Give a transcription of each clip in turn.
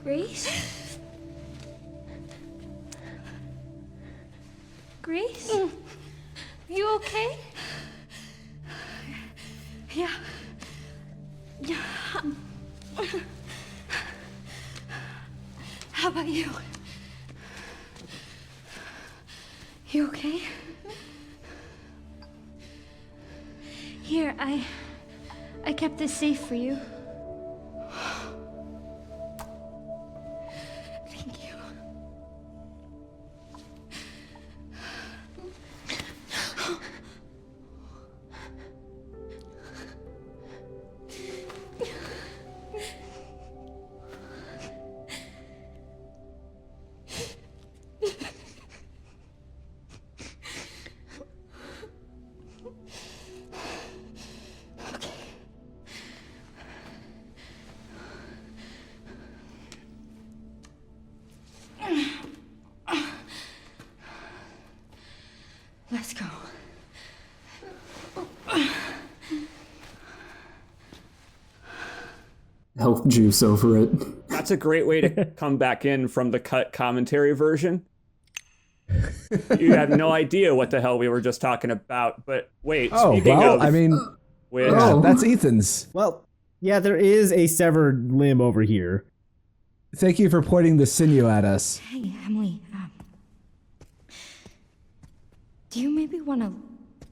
Grace? Grace? You okay? Yeah. How about you? You okay? Here, I kept this safe for you. Thank you. Let's go. Health juice over it. That's a great way to come back in from the cut commentary version. You have no idea what the hell we were just talking about, but wait, speaking of... I mean... Which, that's Ethan's. Well, yeah, there is a severed limb over here. Thank you for pointing the sinew at us. Hey, Emily. Do you maybe want to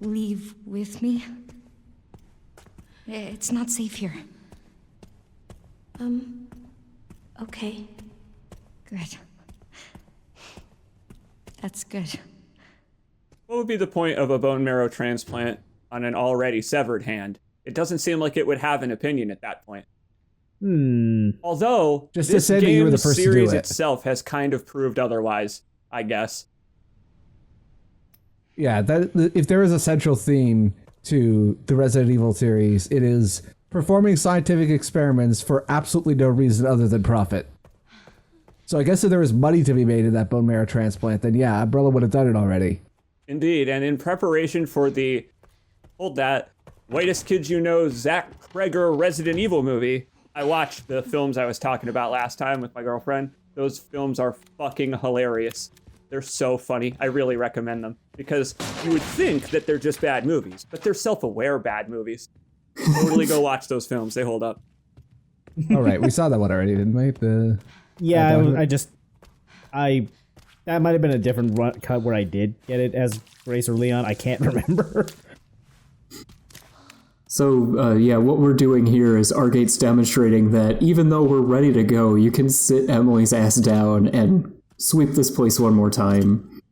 leave with me? It's not safe here. Okay. Good. That's good. what would be the point of a bone marrow transplant on an already severed hand? It doesn't seem like it would have an opinion at that point. Although, just this to say that you were the game's first to do series it itself has kind of proved otherwise, I guess. Yeah, if there is a central theme to the Resident Evil series, it is performing scientific experiments for absolutely no reason other than profit. So I guess if there was money to be made in that bone marrow transplant, then yeah, Umbrella would have done it already. Indeed, and in preparation for the, hold that, whitest kids you know, Zach Kreger Resident Evil movie, I watched the films I was talking about last time with my girlfriend. Those films are fucking hilarious. They're so funny. I really recommend them. Because you would think that they're just bad movies, but they're self-aware bad movies. Totally go watch those films. They hold up. All right, we saw that one already, didn't we? That might have been a different cut where I did get it as Grace or Leon. I can't remember. So, yeah, what we're doing here is Argate's demonstrating that even though we're ready to go, you can sit Emily's ass down and sweep this place one more time.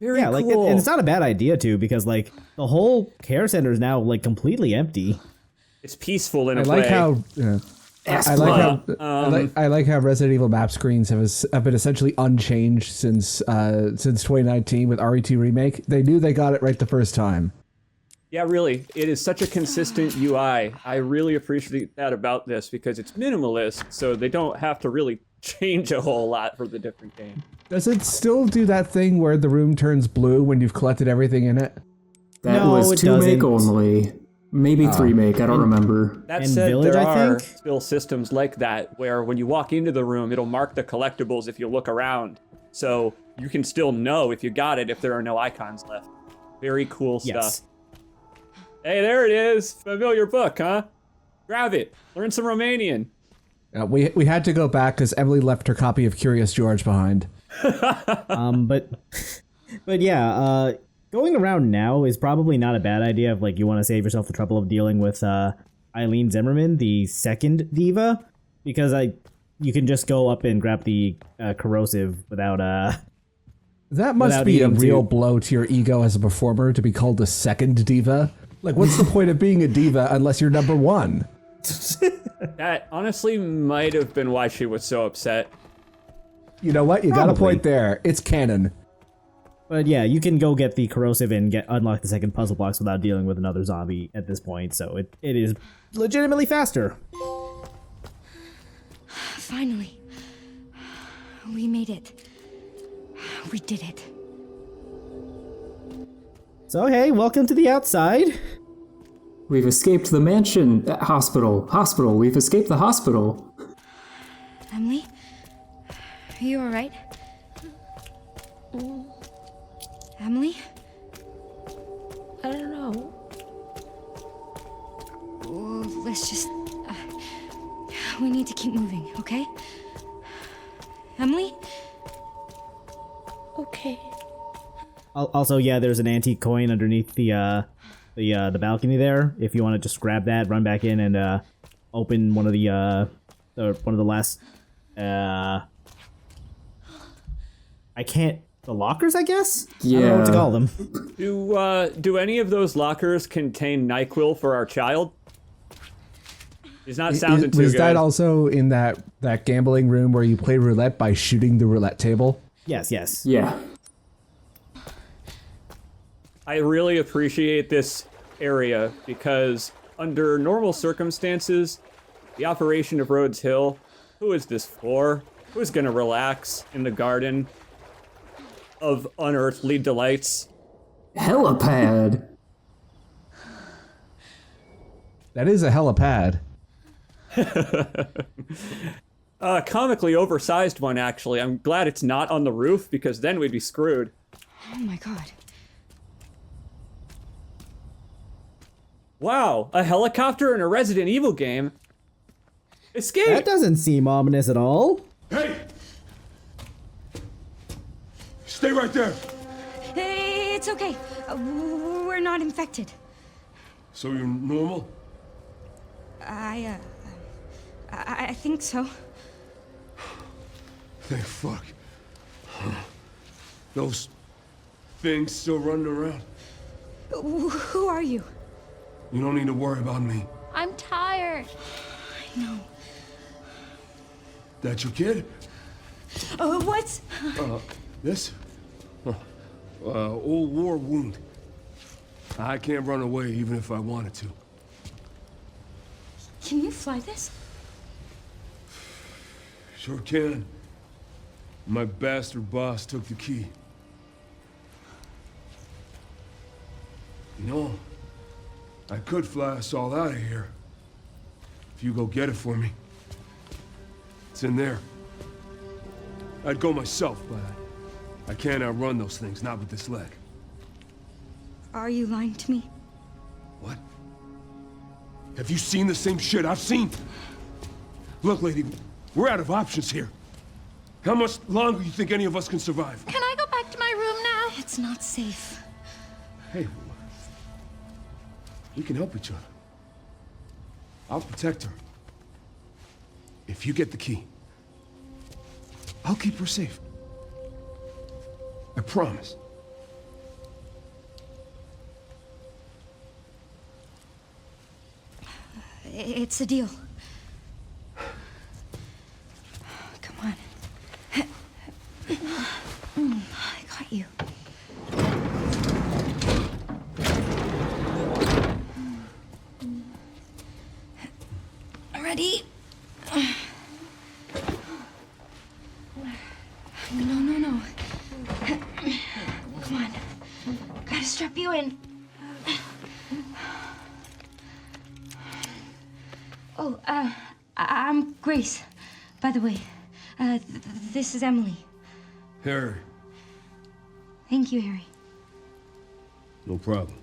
Very like, cool. and it's not a bad idea, too, because, like, the whole care center is now, like, completely empty. It's peaceful in a I like way. how... I like how Resident Evil map screens have been essentially unchanged since 2019 with RE2 Remake. They knew they got it right the first time. Yeah, really. It is such a consistent UI. I really appreciate that about this because it's minimalist, so they don't have to really change a whole lot for the different game. Does it still do that thing where the room turns blue when you've collected everything in it? That was 2 make only. Maybe 3 make, I don't remember. That said, Village, there are still systems like that where when you walk into the room, it'll mark the collectibles if you look around. So you can still know if you got it if there are no icons left. Very cool stuff. Hey, there it is. Familiar book, huh? Grab it. Learn some Romanian. We had to go back because Emily left her copy of Curious George behind. But yeah, going around now is probably not a bad idea if, like, you want to save yourself the trouble of dealing with Eileen Zimmerman, the second diva, because you can just go up and grab the corrosive without That must be a real blow to your ego as a performer to be called a second diva. Like, what's the point of being a diva unless you're number one? That honestly might have been why she was so upset. You know what? You got a point there. It's canon. But yeah, you can go get the corrosive and unlock the second puzzle box without dealing with another zombie at this point, so it is legitimately faster. Finally. We made it. We did it. So hey, welcome to the outside. We've escaped the mansion. Hospital. We've escaped the hospital. Emily, Are you alright? Emily? I don't know. Oh, let's just... we need to keep moving, okay? Emily? Okay. Also, yeah, there's an antique coin underneath the balcony there. If you want to just grab that, run back in and open one of the last the lockers, I guess? Yeah. I don't know what to call them. Do any of those lockers contain NyQuil for our child? He's not sounding too Was good. that also in that gambling room where you play roulette by shooting the roulette table? Yes. Yeah. I really appreciate this area because under normal circumstances, the operation of Rhodes Hill, who is this for? Who's gonna relax in the garden of unearthly delights? Helipad. That is a helipad. Comically oversized one, actually. I'm glad it's not on the roof because then we'd be screwed. Oh my god. Wow, a helicopter in a Resident Evil game. Escape! That doesn't seem ominous at all. Hey! Stay right there! Hey, it's okay. We're not infected. So you're normal? I think so. Thank fuck. Those things still running around? Who are you? You don't need to worry about me. I'm tired. I know. That your kid? What's... This? Old war wound. I can't run away even if I wanted to. Can you fly this? Sure can. My bastard boss took the key. You know, I could fly us all out of here. If you go get it for me. It's in there. I'd go myself, but I can't outrun those things, not with this leg. Are you lying to me? What? Have you seen the same shit I've seen? Look, lady, we're out of options here. How much longer do you think any of us can survive? Can I go back to my room now? It's not safe. Hey, we can help each other. I'll protect her. If you get the key, I'll keep her safe. I promise. It's a deal. Come on. I got you. Ready? No. Come on. Gotta strap you in. Oh, I'm Grace, by the way. This is Emily. Harry, Thank you, Harry. no problem.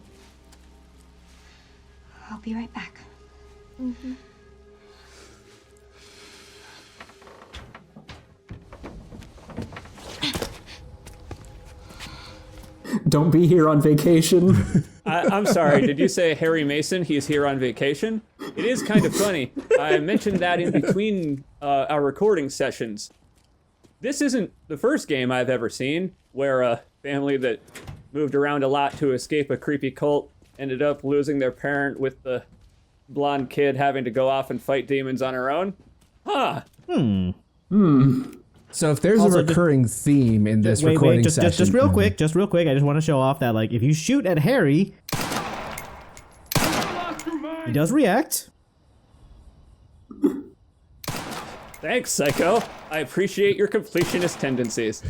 I'll be right back. Don't be here on vacation. I'm sorry, did you say Harry Mason? He's here on vacation? It is kind of funny. I mentioned that in between our recording sessions. This isn't the first game I've ever seen where a family that moved around a lot to escape a creepy cult ended up losing their parent with the blonde kid having to go off and fight demons on her own. Huh. So if there's Also, a recurring theme in this Wait, recording just session, real quick. I just want to show off that, like, if you shoot at Harry, he does react. Thanks, Psycho. I appreciate your completionist tendencies.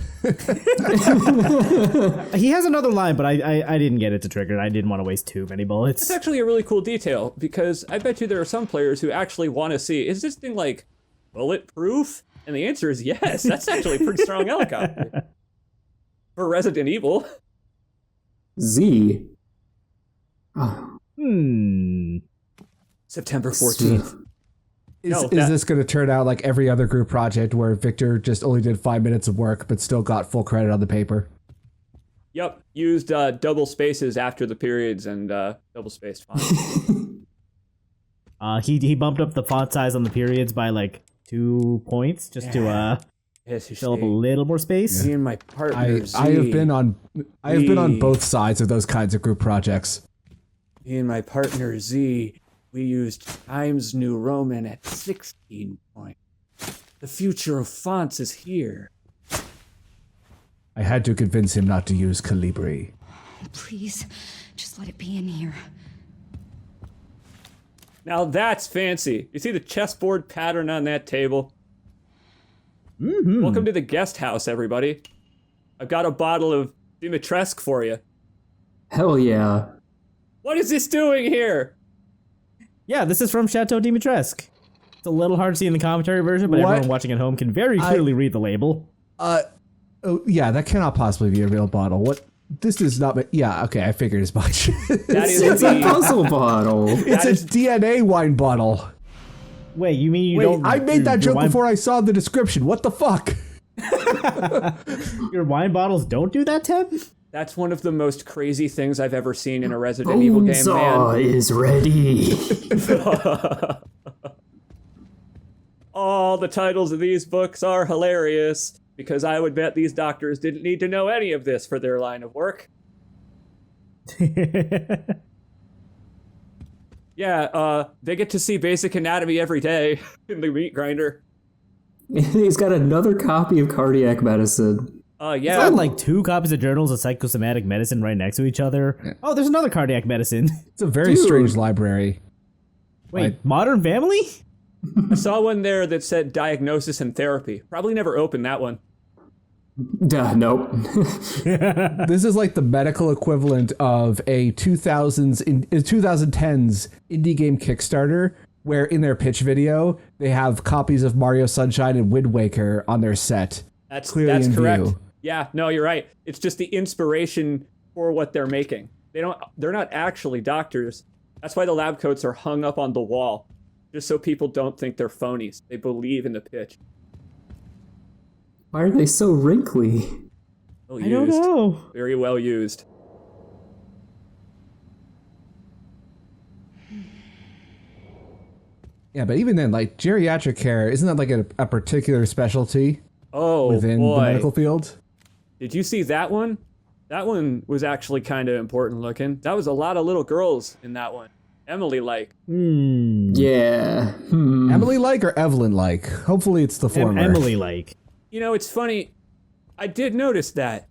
He has another line, but I didn't get it to trigger. I didn't want to waste too many bullets. It's actually a really cool detail because I bet you there are some players who actually want to see, is this thing like bulletproof? And the answer is yes. That's actually a pretty strong helicopter. For Resident Evil. Z. Oh, September 14th. Is this going to turn out like every other group project where Victor just only did 5 minutes of work but still got full credit on the paper? Yep, used double spaces after the periods and double spaced font. He bumped up the font size on the periods by like 2 points just to fill up a little more space. Me and my partner Z. I have been on both sides of those kinds of group projects. Me and my partner Z, we used Times New Roman at 16 points. The future of fonts is here. I had to convince him not to use Calibri. Please, just let it be in here. Now that's fancy. You see the chessboard pattern on that table? Mm-hmm. Welcome to the guest house, everybody. I've got a bottle of Dimitrescu for you. hell yeah. What is this doing here? Yeah, this is from Chateau Dimitrescu. It's a little hard to see in the commentary version, but What? everyone watching at home can very clearly read the label. Oh, yeah, that cannot possibly be a real bottle. What? This is not. Yeah, okay, I figured as much. That is It's a the puzzle bottle. It's a DNA wine bottle. Wait, you mean you Wait, don't? I made that your joke wine, before I saw the description. What the fuck? Your wine bottles don't do that, Ted? That's one of the most crazy things I've ever seen in a Resident Evil game, Bonesaw man. is ready. All the titles of these books are hilarious, because I would bet these doctors didn't need to know any of this for their line of work. Yeah, they get to see basic anatomy every day in the meat grinder. He's got another copy of Cardiac Medicine. Yeah. It's not like 2 copies of journals of psychosomatic medicine right next to each other. Oh, there's another cardiac medicine. It's a very strange library. Wait, Modern Family? I saw one there that said diagnosis and therapy. Probably never opened that one. Duh, nope. This is like the medical equivalent of a 2010s indie game Kickstarter, where in their pitch video they have copies of Mario Sunshine and Wind Waker on their set. That's Clearly in correct. view. Yeah, no, you're right. It's just the inspiration for what they're making. They're not actually doctors. That's why the lab coats are hung up on the wall. Just so people don't think they're phonies. They believe in the pitch. Why are they so wrinkly? Well I don't used. know. Very well used. Yeah, but even then, like geriatric care, isn't that like a particular specialty Oh, within boy. the medical field? Did you see that one? That one was actually kind of important looking. That was a lot of little girls in that one. Emily-like. Yeah. Emily-like or Evelyn-like? Hopefully it's the former. Emily-like. You know, it's funny. I did notice that.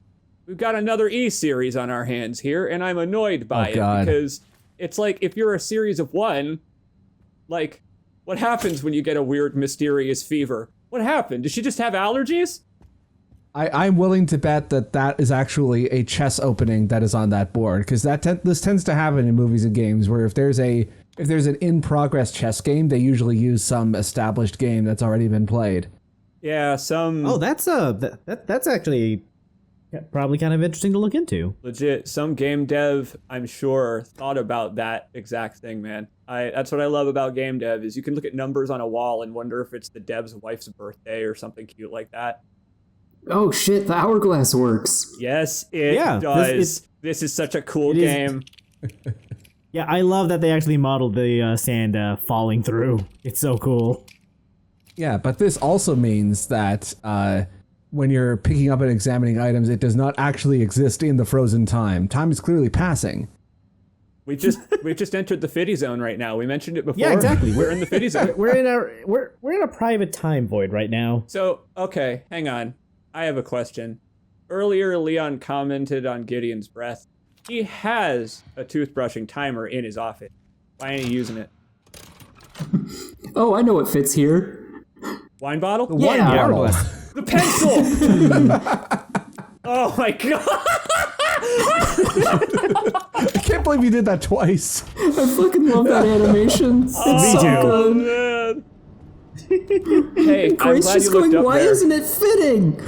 We've got another E-series on our hands here, and I'm annoyed by it God. because it's like if you're a series of one, like, what happens when you get a weird, mysterious fever? What happened? Did she just have allergies? I'm willing to bet that that is actually a chess opening that is on that board, because this tends to happen in movies and games where if there's an in-progress chess game, they usually use some established game that's already been played. Yeah, some Oh, that's actually probably kind of interesting to look into. legit, some game dev, I'm sure, thought about that exact thing, man. That's what I love about game dev, is you can look at numbers on a wall and wonder if it's the dev's wife's birthday or something cute like that. Oh shit, the hourglass works. Yes, it Yeah, does. This is such a cool it is- game. Yeah, I love that they actually modeled the sand falling through. It's so cool. Yeah, but this also means that when you're picking up and examining items, it does not actually exist in the frozen time. Time is clearly passing. We've just entered the Fiddy zone right now. We mentioned it before. Yeah, exactly. We're in the Fiddy zone. We're in a private time void right now. So, okay, hang on. I have a question. Earlier, Leon commented on Gideon's breath. He has a toothbrushing timer in his office. Why ain't he using it? Oh, I know what fits here. Wine bottle? One Yeah. bottle. The pencil! Oh my god! I can't believe you did that twice. I fucking love that animation. It's Me so too. good. Man. Hey, I'm Grace glad just you looked going, up why there. isn't it fitting?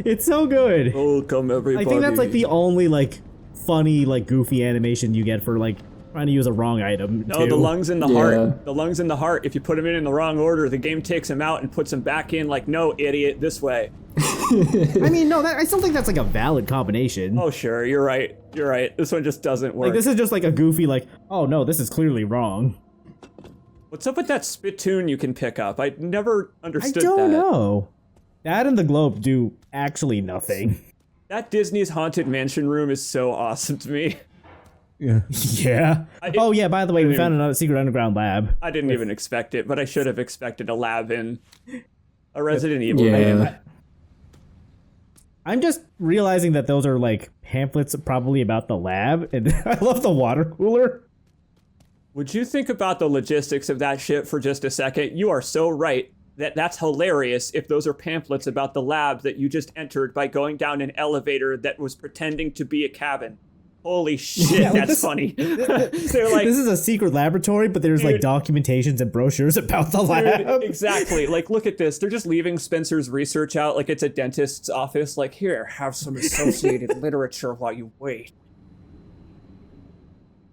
It's so good. Welcome, everybody. I think that's like the only like funny like goofy animation you get for like trying to use a wrong item. No, too. the lungs in the Yeah. heart. The lungs in the heart. If you put them in the wrong order, the game takes them out and puts them back in. Like, no, idiot, this way. I mean, no, I still think that's like a valid combination. Oh, sure, you're right. You're right. This one just doesn't work. Like this is just like a goofy like, oh no, this is clearly wrong. What's up with that spittoon you can pick up? I never I understood don't that. know. That and the globe do actually nothing. That Disney's Haunted Mansion room is so awesome to me. Yeah. Yeah. Oh yeah. By the way, we found another secret underground lab. I didn't even expect it, but I should have expected a lab in a Resident Evil Yeah. game. I'm just realizing that those are like pamphlets probably about the lab, and I love the water cooler. Would you think about the logistics of that shit for just a second? You are so right. That's hilarious if those are pamphlets about the lab that you just entered by going down an elevator that was pretending to be a cabin. Holy shit, Yeah, like that's this- funny. They're like, This is a secret laboratory, but there's like Dude. documentations and brochures about the lab. dude, exactly. Like, look at this. They're just leaving Spencer's research out like it's a dentist's office. Like, here, have some associated literature while you wait.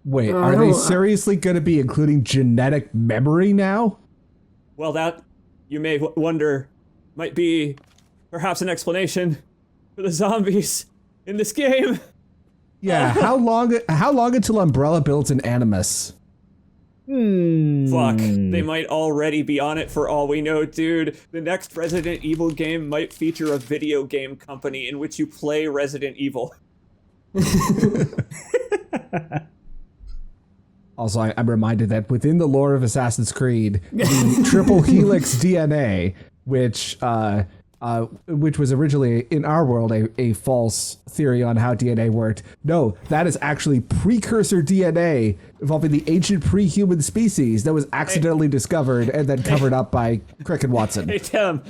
Wait, I are they don't- seriously going to be including genetic memory now? Well, that, you may wonder, might be perhaps an explanation for the zombies in this game. Yeah, how long until Umbrella builds an Animus? Fuck, they might already be on it for all we know, dude. The next Resident Evil game might feature a video game company in which you play Resident Evil. Also, I'm reminded that within the lore of Assassin's Creed, the triple helix DNA, which was originally in our world a false theory on how DNA worked. No, that is actually precursor DNA involving the ancient pre-human species that was accidentally discovered and then covered up by Crick and Watson. Hey, Tim,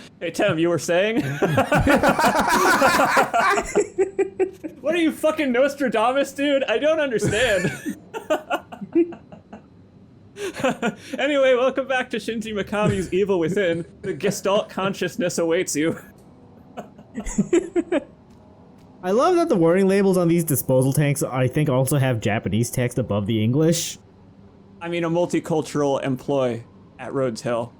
you were saying? What are you, fucking Nostradamus, dude? I don't understand. Anyway, welcome back to Shinji Mikami's Evil Within. The Gestalt consciousness awaits you. I love that the warning labels on these disposal tanks, I think, also have Japanese text above the English. I mean, a multicultural employee at Rhodes Hill.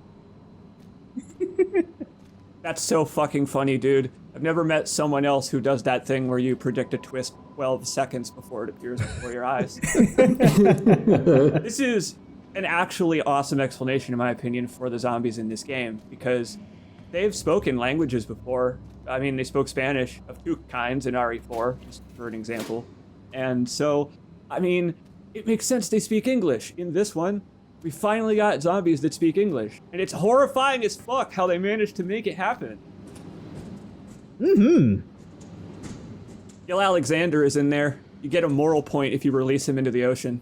That's so fucking funny, dude. I've never met someone else who does that thing where you predict a twist 12 seconds before it appears before your eyes. This is an actually awesome explanation, in my opinion, for the zombies in this game, because they've spoken languages before. I mean, they spoke Spanish of two kinds in RE4, just for an example. And so, I mean, it makes sense they speak English. In this one, we finally got zombies that speak English. And it's horrifying as fuck how they managed to make it happen. Gil Alexander is in there. You get a moral point if you release him into the ocean.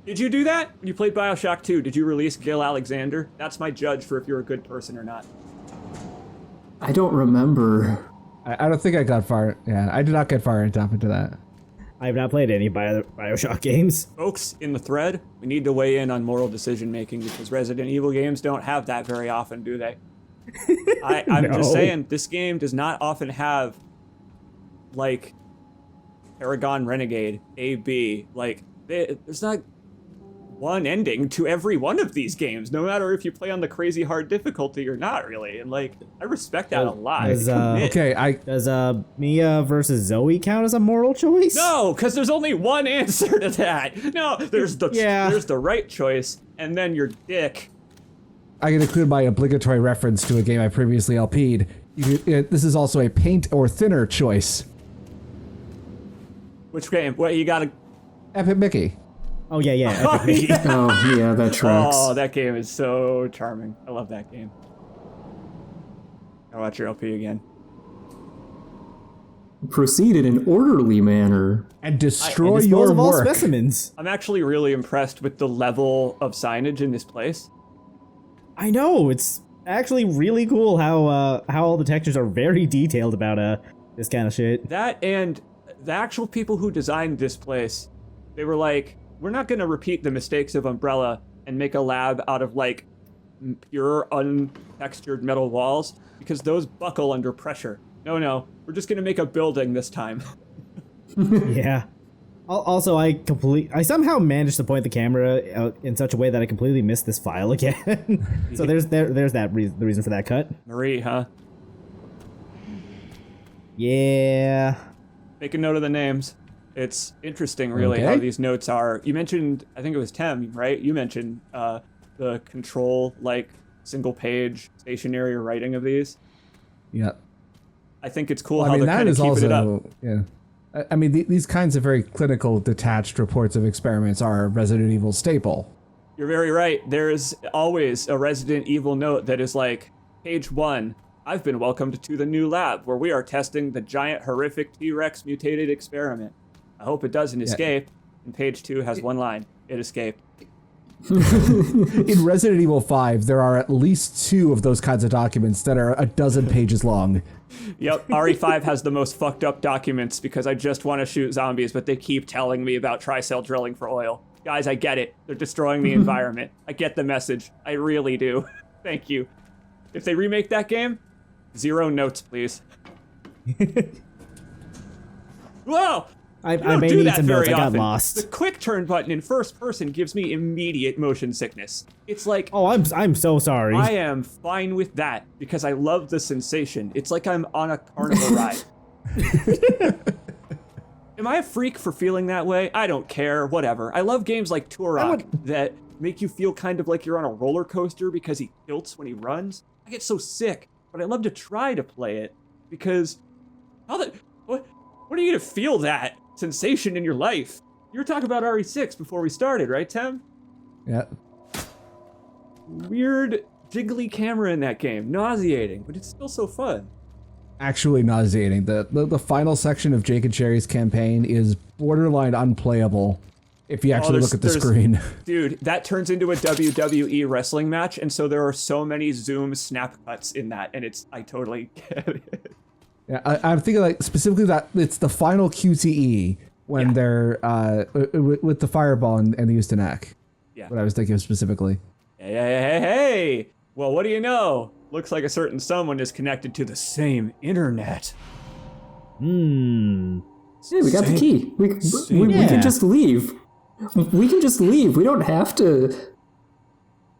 Did you do that? When you played Bioshock 2, did you release Gil Alexander? That's my judge for if you're a good person or not. I don't remember. I don't think I got far. Yeah, I did not get far enough into that. I have not played any Bioshock games. Folks, in the thread, we need to weigh in on moral decision making because Resident Evil games don't have that very often, do they? I'm No. just saying, this game does not often have, like, Paragon Renegade, A, B. Like, there's not one ending to every one of these games, no matter if you play on the crazy hard difficulty or not, really. And, like, I respect that a lot. Does, Commit. Okay, Does Mia versus Zoe count as a moral choice? No, because there's only one answer to that. No, there's the Yeah. there's the right choice, and then your dick. I can include my obligatory reference to a game I previously LP'd. This is also a paint or thinner choice. Which game? What you gotta? Epic Mickey. Oh yeah, yeah. Epic Mickey. Oh, yeah, that tracks. Oh, that game is so charming. I love that game. I'll watch your LP again. Proceed in an orderly manner. And destroy Dispose your of all work. specimens. I'm actually really impressed with the level of signage in this place. I know, it's actually really cool how all the textures are very detailed about this kind of shit. That and the actual people who designed this place, they were like, we're not going to repeat the mistakes of Umbrella and make a lab out of like pure untextured metal walls because those buckle under pressure. No, we're just gonna make a building this time. Yeah. Also, I somehow managed to point the camera out in such a way that I completely missed this file again. So there's the reason for that cut. Marie, huh? Yeah. Make a note of the names. It's interesting, really, how these notes are. You mentioned, I think it was Tem, right? You mentioned the control, like, single-page stationary writing of these. Yeah. I think it's cool how they're kind of keeping it up. Yeah. I mean, these kinds of very clinical, detached reports of experiments are a Resident Evil staple. You're very right. There's always a Resident Evil note that is like, page 1, I've been welcomed to the new lab where we are testing the giant horrific T-Rex mutated experiment. I hope it doesn't escape. And page 2 has one line, it escaped. In Resident Evil 5, there are at least 2 of those kinds of documents that are a dozen pages long. Yep, RE5 has the most fucked up documents because I just want to shoot zombies, but they keep telling me about tri-cell drilling for oil. Guys, I get it. They're destroying the environment. I get the message. I really do. Thank you. If they remake that game, 0 notes, please. Whoa! I may need some notes. I got lost. The quick turn button in first person gives me immediate motion sickness. It's like, oh, I'm so sorry. I am fine with that because I love the sensation. It's like I'm on a carnival ride. Am I a freak for feeling that way? I don't care. Whatever. I love games like Turok that make you feel kind of like you're on a roller coaster because he tilts when he runs. I get so sick, but I love to try to play it because what are you gonna feel that sensation in your life? You were talking about RE6 before we started, right, Tem? Yeah. Weird jiggly camera in that game, nauseating, but it's still so fun. Actually nauseating. The final section of Jake and Sherry's campaign is borderline unplayable if you actually look at the screen. Dude, that turns into a WWE wrestling match, and so there are so many zoom snap cuts in that, and I totally get it. Yeah, I'm thinking like specifically that it's the final QTE when they're with the fireball and the Ustinak. Yeah. What I was thinking of specifically. Hey! Well, what do you know? Looks like a certain someone is connected to the same internet. Hey, we got the key. We can just leave. We can just leave. We don't have to.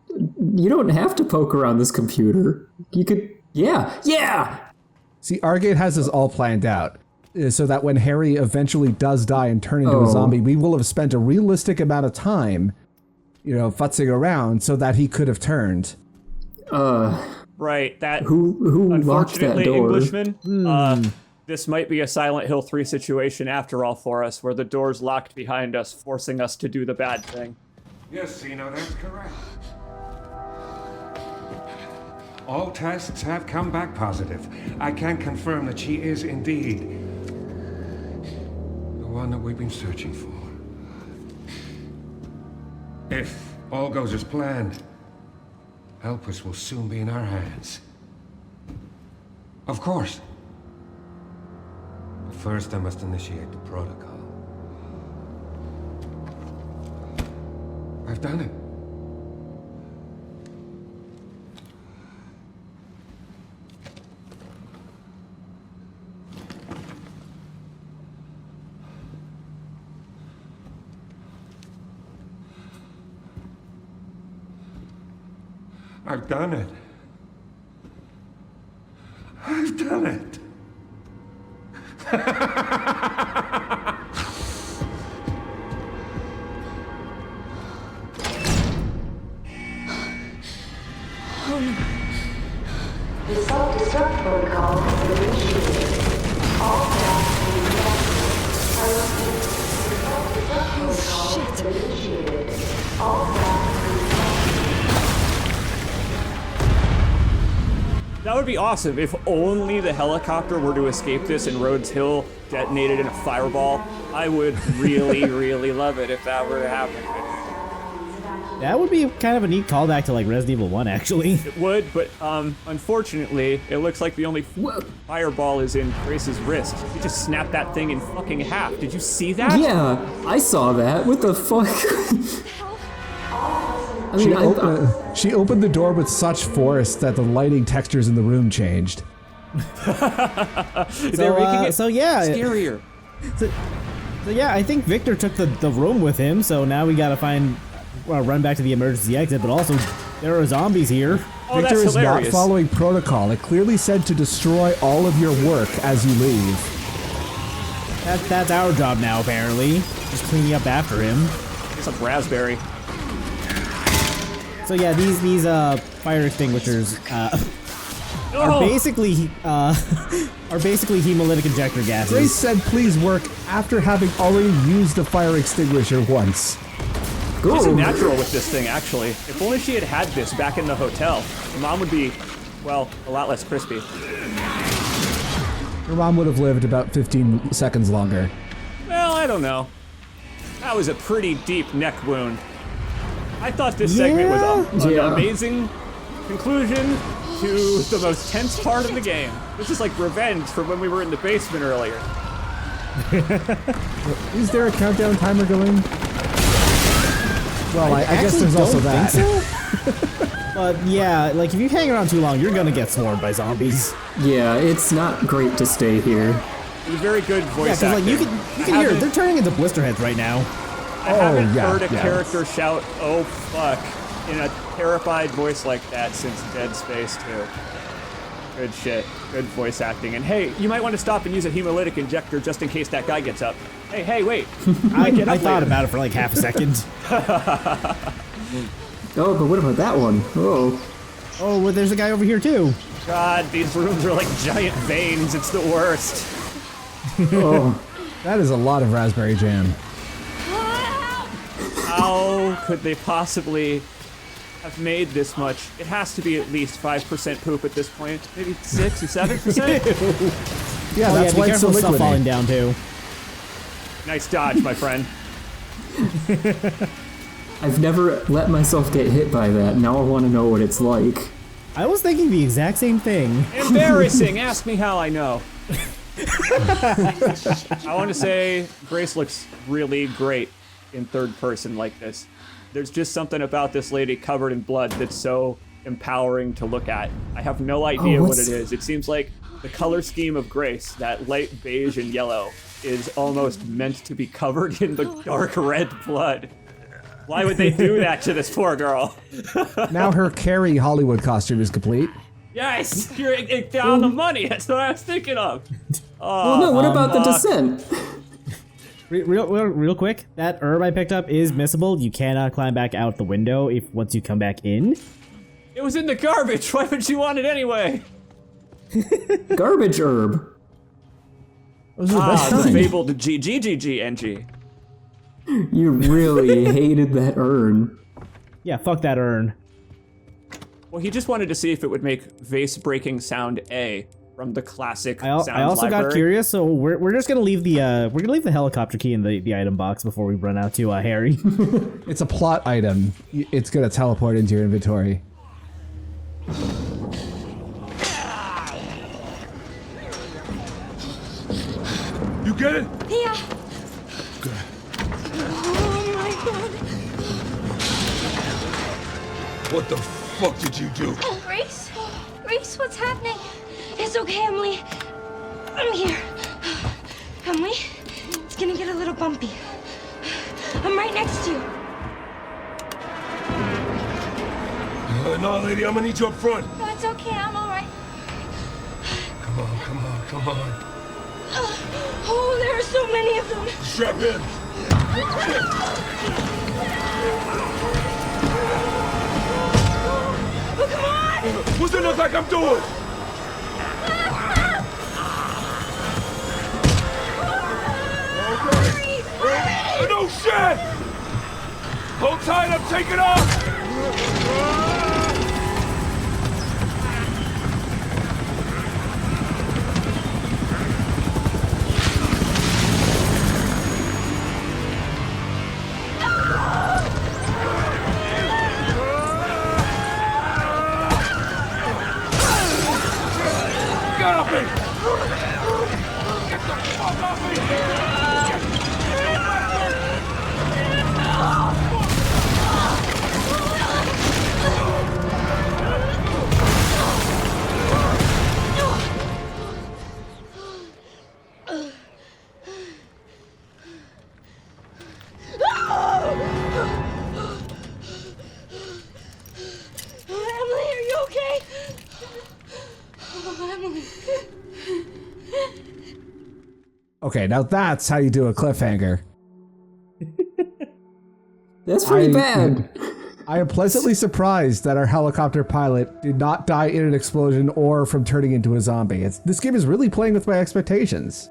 You don't have to poke around this computer. You could. Yeah. See, Argate has this all planned out, so that when Harry eventually does die and turn into a zombie, we will have spent a realistic amount of time, futzing around so that he could have turned. Right, that who locked that unfortunately, door? Englishman, this might be a Silent Hill 3 situation after all for us, where the door's locked behind us, forcing us to do the bad thing. Yes, Zeno, that's correct. All tests have come back positive. I can confirm that she is indeed the one that we've been searching for. If all goes as planned, Elpis will soon be in our hands. Of course. But first, I must initiate the protocol. I've done it. I've done it. I've done it. The self-destruct protocol has been initiated. All staff will be the self-destruct protocol has been initiated. All staff That would be awesome if only the helicopter were to escape this and Rhodes Hill detonated in a fireball. I would really, really love it if that were to happen. That would be kind of a neat callback to like Resident Evil 1, actually. It would, but unfortunately, it looks like the only fireball is in Grace's wrist. He just snapped that thing in fucking half. Did you see that? Yeah, I saw that. What the fuck? I mean, She opened the door with such force that the lighting textures in the room changed. They're making it scarier. So yeah, I think Victor took the room with him, so now we gotta run back to the emergency exit, but also there are zombies here. Oh, Victor that's is hilarious. not following protocol. It clearly said to destroy all of your work as you leave. That's our job now, apparently. Just cleaning up after him. It's a raspberry. So yeah, these fire extinguishers are basically hemolytic injector gases. Grace said please work after having already used a fire extinguisher once. She's a natural with this thing, actually. If only she had had this back in the hotel, the mom would be, well, a lot less crispy. Your mom would have lived about 15 seconds longer. Well, I don't know. That was a pretty deep neck wound. I thought this segment was an amazing conclusion to the most tense part of the game. This is like revenge for when we were in the basement earlier. Is there a countdown timer going? Well, I guess there's also that. But yeah, like if you hang around too long, you're gonna get swarmed by zombies. Yeah, it's not great to stay here. It was very good voice Yeah, because acting. like you can hear it. They're turning into blisterheads right now. I haven't heard a character shout, "Oh fuck," in a terrified voice like that since Dead Space 2. Good shit. Good voice acting. And hey, you might want to stop and use a hemolytic injector just in case that guy gets up. Hey, wait. I thought about it for like half a second. Oh, but what about that one? Oh. Oh, well, there's a guy over here too. God, these rooms are like giant veins. It's the worst. Oh. That is a lot of raspberry jam. How could they possibly have made this much? It has to be at least 5% poop at this point. Maybe 6 or 7%? Yeah, that's be why it's so careful of stuff liquidy. falling down too. Nice dodge, my friend. I've never let myself get hit by that. Now I want to know what it's like. I was thinking the exact same thing. Embarrassing. Ask me how I know. I want to say Grace looks really great in third person like this. There's just something about this lady covered in blood that's so empowering to look at. I have no idea what it is. It seems like the color scheme of Grace, that light beige and yellow, is almost meant to be covered in the dark red blood. Why would they do that to this poor girl? Now her Carrie Hollywood costume is complete. Yes, you're down the money. That's what I was thinking of. Well, no, what about the descent? Real quick, that herb I picked up is missable. You cannot climb back out the window once you come back in. It was in the garbage. Why would you want it anyway? Garbage herb. Those are the best kind. The fabled GGGNG. You really hated that urn. Yeah, fuck that urn. Well, he just wanted to see if it would make vase-breaking sound A from the classic I sound also library. got curious, so we're just gonna leave the helicopter key in the item box before we run out to Harry. It's a plot item. It's gonna teleport into your inventory. You get it? Yeah. Good. Oh my god. What the fuck did you do? Grace? Grace, what's happening? It's okay, Emily. I'm here. Emily, it's gonna get a little bumpy. I'm right next to you. No, lady, I'm gonna need you up front. No, it's okay. I'm all right. Come on, come on, come on. Oh, there are so many of them. Strap in. Oh, come on! What's it look like I'm doing? No shit! Hold tight, I'm taking off! Get off me! Get the fuck off me! Oh, Emily. Okay, now that's how you do a cliffhanger. That's pretty bad. I am pleasantly surprised that our helicopter pilot did not die in an explosion or from turning into a zombie. This game is really playing with my expectations.